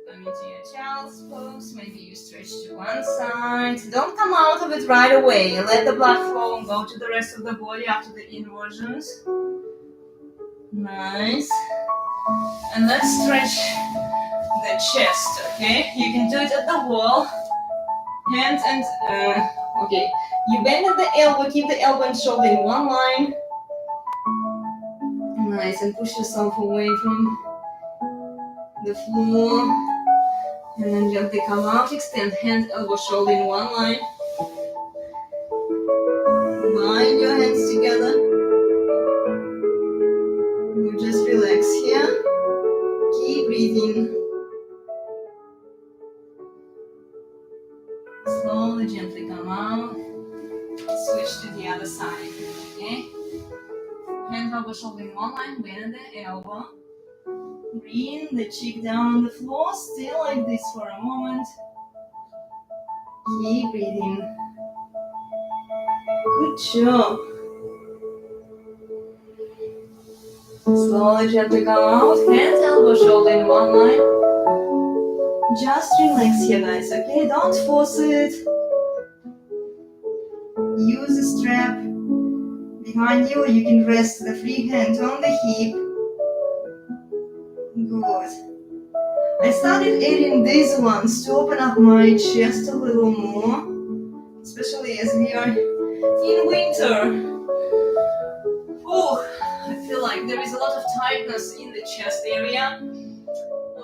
Come into your child's pose. Maybe you stretch to one side. Don't come out of it right away. Let the blood flow and go to the rest of the body after the inversions. Nice. And let's stretch the chest, okay? You can do it at the wall. Hands and, okay. You bend at the elbow, keep the elbow and shoulder in one line. Nice, and push yourself away from the floor. And then gently come out, extend hands, elbow, shoulder in one line. Bind your hands together. You just relax here. Keep breathing. Slowly, gently come out. Switch to the other side, okay? Hand, elbow, shoulder in one line, bend the elbow. Bring the cheek down on the floor, stay like this for a moment. Keep breathing. Good job. Slowly, gently come out. Hands, elbow, shoulder in one line. Just relax here, guys, okay? Don't force it. Use a strap behind you. You can rest the free hand on the hip. Good. I started adding these ones to open up my chest a little more, especially as we are in winter. Oh, I feel like there is a lot of tightness in the chest area.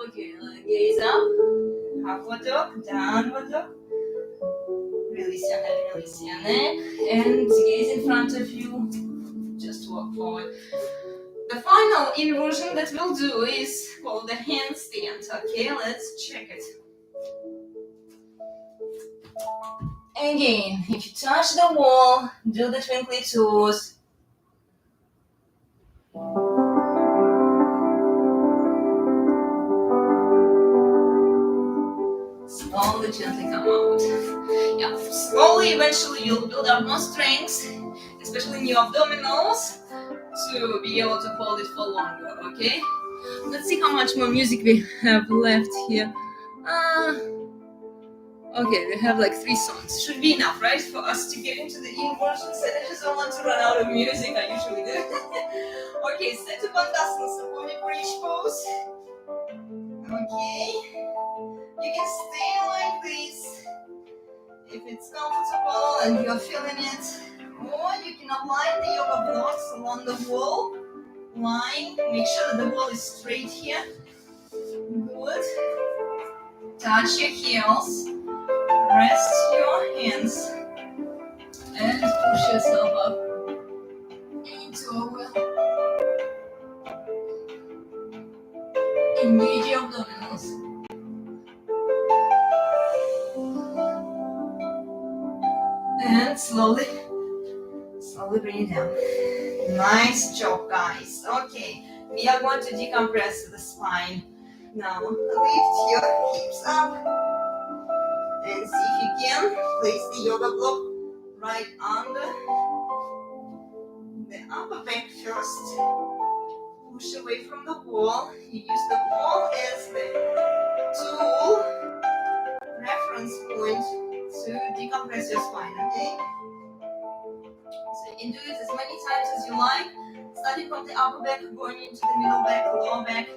Okay, gaze up, upward dog, downward dog. Release your head, release your neck, and gaze in front of you. Just walk forward. The final inversion that we'll do is called the handstand. Okay, let's check it. Again, if you touch the wall, do the twinkly toes. Slowly, gently come out. Yeah, slowly, eventually you'll build up more strength, especially in your abdominals, to be able to hold it for longer, okay? Let's see how much more music we have left here. Okay, we have like 3 songs. Should be enough, right? For us to get into the inversions. And I just don't want to run out of music, I usually do. Okay, Setu Bandhasana, supported bridge pose. Okay. You can stay like this if it's comfortable and you're feeling it. Or you can align the yoga blocks along the wall. Line. Make sure that the wall is straight here. Good. Touch your heels. Rest your hands. And push yourself up into a wheel. Engage your abdominals. And slowly bring it down. Nice job, guys. Okay, we are going to decompress the spine. Now, lift your hips up and see if you can place the yoga block right under the upper back first. Push away from the wall. You use the wall as the tool reference point to decompress your spine, okay? So you can do it as many times as you like, starting from the upper back, going into the middle back, lower back.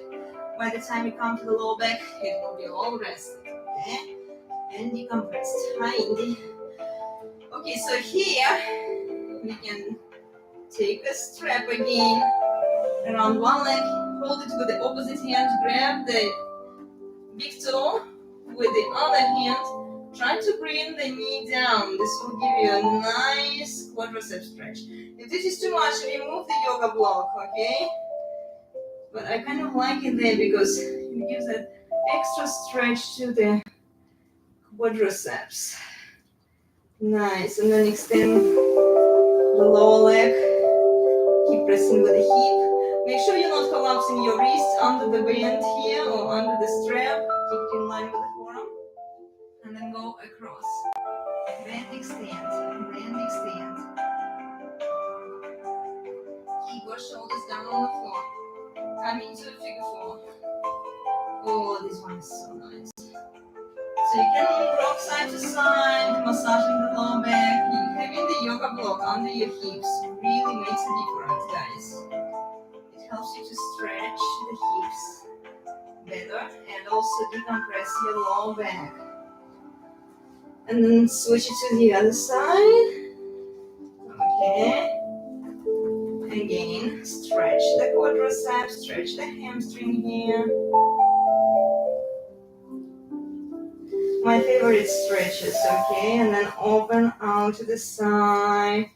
By the time you come to the lower back, it will be all rested, okay? And decompressed. Hi, Indy. Okay, so here we can take a strap again around one leg, hold it with the opposite hand, grab the big toe with the other hand, try to bring the knee down. This will give you a nice quadricep stretch. If this is too much, remove the yoga block, okay? But I kind of like it there because it gives that extra stretch to the quadriceps. Nice, and then extend the lower leg. Keep pressing with the hip. Make sure you're not collapsing your wrist under the band here or under the strap. Keep it in line with the forearm. And then go across. Bend, extend, bend, extend. Keep your shoulders down on the floor. Come into a figure four. Oh, this one is so nice. So you can rock side to side, massaging the lower back. Having the yoga block under your hips really makes a difference, guys. It helps you to stretch the hips better and also decompress your lower back. And then switch it to the other side. Okay. Again, stretch the quadriceps, stretch the hamstring here. My favorite stretches, okay? And then open out to the side.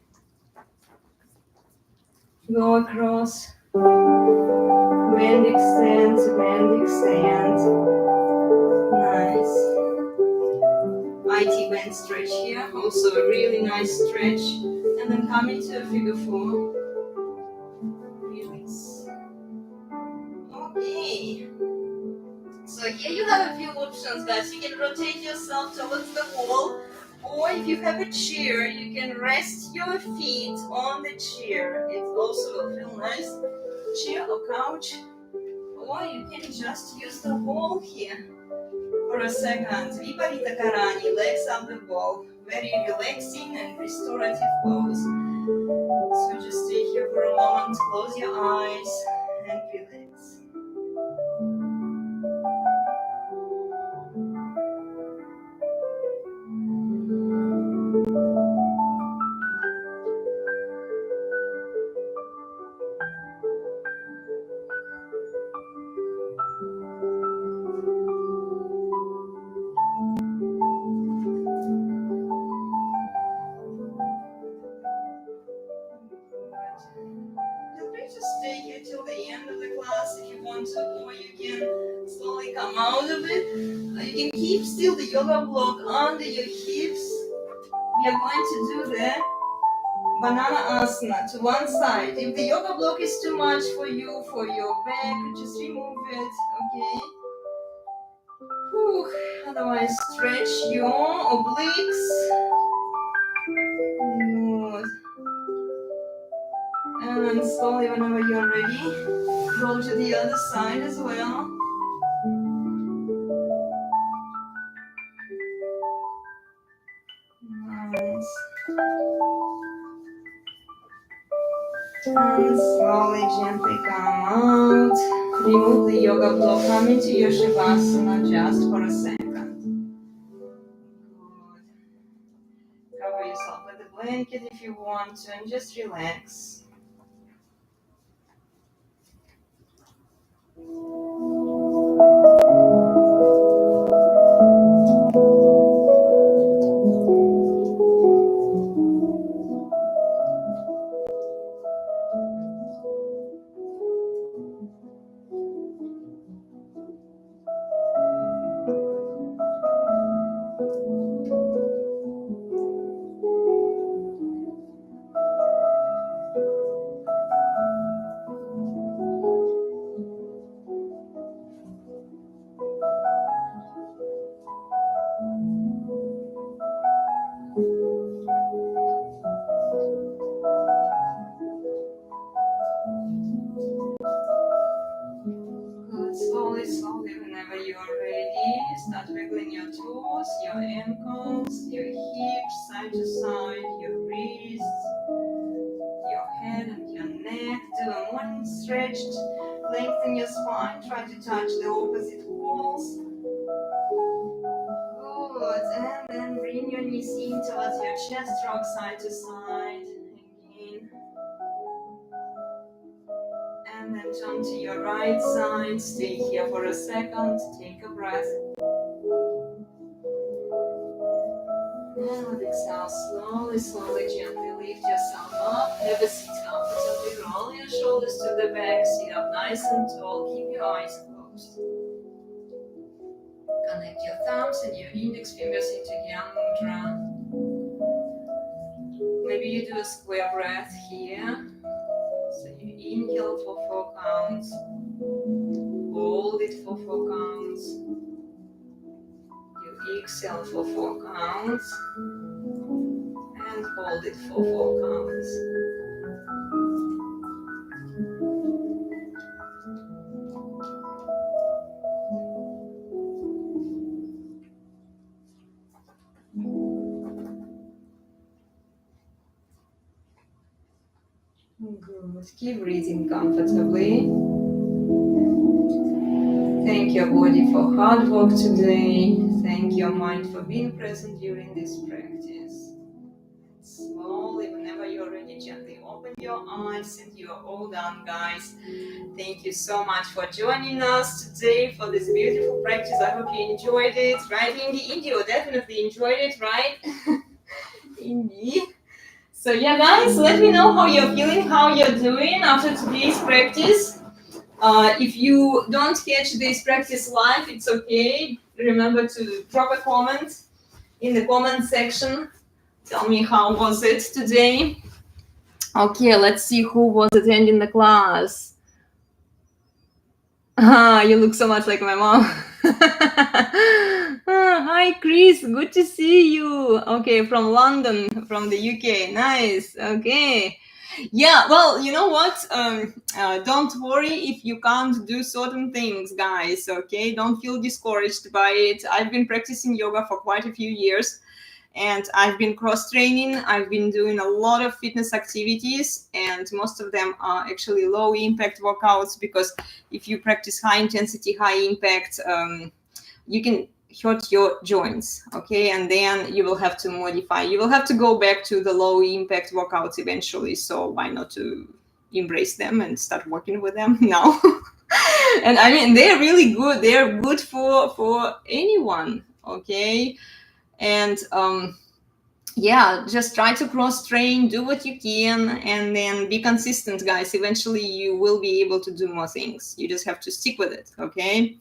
Go across. Bend, extend, bend, extend. Nice. IT bend stretch here. Also a really nice stretch. And then come into a figure four. Release. Okay. So here you have a few options, guys. You can rotate yourself towards the wall, or if you have a chair, you can rest your feet on the chair. It also will feel nice. Chair or couch, or you can just use the wall here for a second. Viparita Karani, legs up the wall. Very relaxing and restorative pose. So just stay here for a moment, close your eyes and relax. Just stay here till the end of the class if you want to, or you can slowly come out of it. You can keep still the yoga block under your hips. We are going to do the banana asana to one side. If the yoga block is too much for you, for your back, just remove it, okay? Whew. Otherwise, stretch your obliques. Good. And slowly, whenever you're ready, go to the other side as well. Nice. And slowly, gently come out. Remove the yoga block. Come into your shavasana just for a second. Good. Cover yourself with a blanket if you want to, and just relax. ankles, your hips, side to side, your wrists, your head and your neck. Do a morning stretch. Lengthen your spine. Try to touch the opposite walls. Good. And then bring your knees in towards your chest. Rock side to side. Again. And then turn to your right side. Stay here for a second. Take a breath. And exhale slowly, slowly, gently lift yourself up. Have a seat comfortably. Roll your shoulders to the back. Sit up nice and tall. Keep your eyes closed. Connect your thumbs and your index fingers into Gyan Mudra. Maybe you do a square breath here. So you inhale for 4 counts. Hold it for 4 counts. You exhale for 4 counts. And hold it for 4 counts. Good. Keep breathing comfortably. Thank your body for hard work today. Thank your mind for being present during this practice. Slowly, whenever you're ready, gently open your eyes, and you're all done, guys. Thank you so much for joining us today for this beautiful practice. I hope you enjoyed it, right, Indy? You definitely enjoyed it, right? Indy. So yeah, guys, let me know how you're feeling, how you're doing after today's practice. If you don't catch this practice live, it's okay. Remember to drop a comment in the comment section. Tell me how was it today. Okay, let's see who was attending the class. You look so much like my mom. Hi, Chris. Good to see you. Okay, from London, from the UK. Nice. Okay. Yeah, well, you know what? Don't worry if you can't do certain things, guys, okay? Don't feel discouraged by it. I've been practicing yoga for quite a few years, and I've been cross-training. I've been doing a lot of fitness activities, and most of them are actually low-impact workouts, because if you practice high-intensity, high-impact, you can hurt your joints, okay? And then you will have to modify. You will have to go back to the low-impact workouts eventually, so why not to embrace them and start working with them now? And I mean, they're really good. They're good for anyone, okay? And yeah, just try to cross-train, do what you can, and then be consistent, guys. Eventually, you will be able to do more things. You just have to stick with it, okay?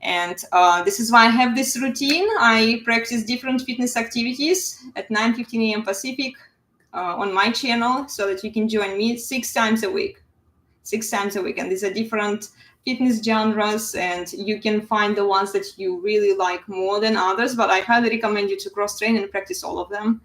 And this is why I have this routine. I practice different fitness activities at 9:15 a.m. Pacific on my channel, so that you can join me 6 times a week. 6 times a week. And these are different fitness genres, and you can find the ones that you really like more than others. But I highly recommend you to cross-train and practice all of them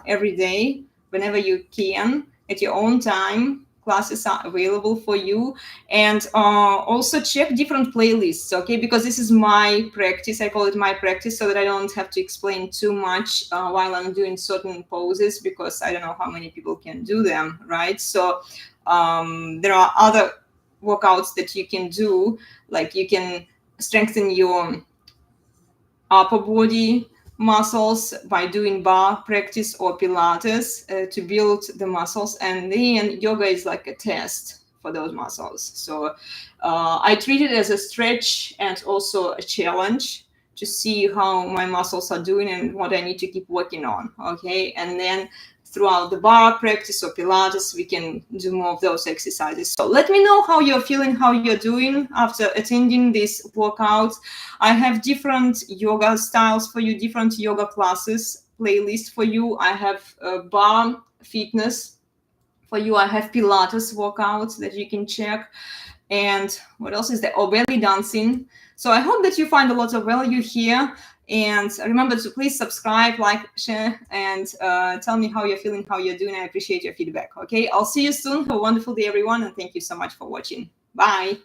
every day, whenever you can, at your own time. Classes are available for you. And also check different playlists, okay? Because this is my practice. I call it my practice, so that I don't have to explain too much while I'm doing certain poses, because I don't know how many people can do them, right? So there are other workouts that you can do, like you can strengthen your upper body muscles by doing bar practice or Pilates to build the muscles, and then yoga is like a test for those muscles. So I treat it as a stretch and also a challenge to see how my muscles are doing and what I need to keep working on, okay? And then throughout the bar practice or Pilates, we can do more of those exercises. So let me know how you're feeling, how you're doing after attending these workouts. I have different yoga styles for you, different yoga classes, playlist for you. I have bar fitness for you. I have Pilates workouts that you can check. And what else is there? Oh, belly dancing. So I hope that you find a lot of value here. And remember to please subscribe, like, share, and tell me how you're feeling, how you're doing. I appreciate your feedback. Okay, I'll see you soon. Have a wonderful day, everyone. And thank you so much for watching. Bye.